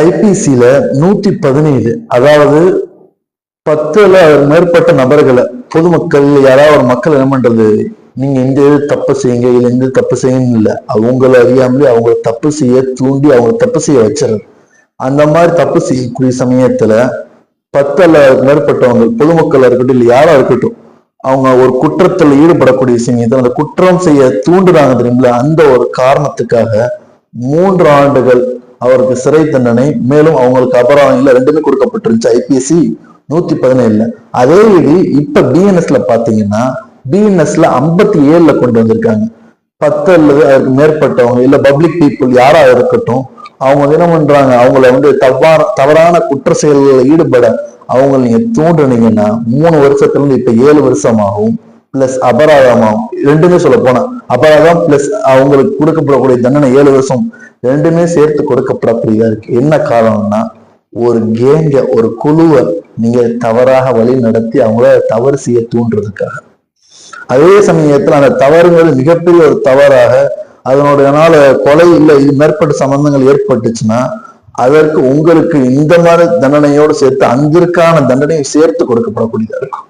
ஐபிசியில 117, அதாவது 10ல மேற்பட்ட நபர்களை பொதுமக்கள் யாராவது ஒரு மக்கள் என்ன பண்றது, நீங்க இந்த இது தப்பு செய்யுங்க, இல்ல இந்த தப்பு செய்யணும் இல்ல, அவங்கள அறியாமலே அவங்க தப்பு செய்ய தூண்டி அவங்க தப்பு செய்ய வச்சிருது. அந்த மாதிரி தப்பு செய்யக்கூடிய சமயத்துல 10ல மேற்பட்டவங்க பொதுமக்கள் இருக்கட்டும் இல்ல யாரா இருக்கட்டும், அவங்க ஒரு குற்றத்தில் ஈடுபடக்கூடிய சமயத்தில் அந்த குற்றம் செய்ய தூண்டுறாங்க தெரியுங்களா, அந்த ஒரு காரணத்துக்காக 3 ஆண்டுகள் அவருக்கு சிறை தண்டனை, மேலும் அவங்களுக்கு அபராதம் இல்ல ரெண்டுமே கொடுக்கப்பட்டிருந்துச்சு ஐபிசி 117. அதே இது இப்ப பிஎன்எஸ்ல பாத்தீங்கன்னா பிஎன்எஸ்ல 57ல கொண்டு வந்திருக்காங்க. 10 அல்லது அதுக்கு மேற்பட்டவங்க இல்ல பப்ளிக் பீப்புள் யாரா இருக்கட்டும், அவங்க என்ன பண்றாங்க, அவங்கள தவறான குற்ற செயல்களில் ஈடுபட அவங்க நீங்க தூண்டுனீங்கன்னா 3 வருஷத்துல இருந்து இப்ப 7 வருஷமாகவும் பிளஸ் அபராதமாகும். ரெண்டுமே சொல்ல போனா அபராதம் பிளஸ் அவங்களுக்கு கொடுக்கப்படக்கூடிய தண்டனை 7 வருஷம் ரெண்டுமே சேர்த்து கொடுக்கப்படக்கூடியதா இருக்கு. என்ன காரணம்னா, ஒரு கேங்க ஒரு குழுவை நீங்க தவறாக வழி நடத்தி அவங்கள தவறு செய்ய தூண்டுறதுக்காக. அதே சமயத்துல அந்த தவறுகள் மிகப்பெரிய ஒரு தவறாக அதனுடையனால கொலை இல்லை இது மேற்பட்ட சம்பந்தங்கள் ஏற்பட்டுச்சுன்னா அதற்கு உங்களுக்கு இந்த மாதிரி தண்டனையோடு சேர்த்து அங்கிற்கான தண்டனையை சேர்த்து கொடுக்கப்படக்கூடியதா இருக்கும்.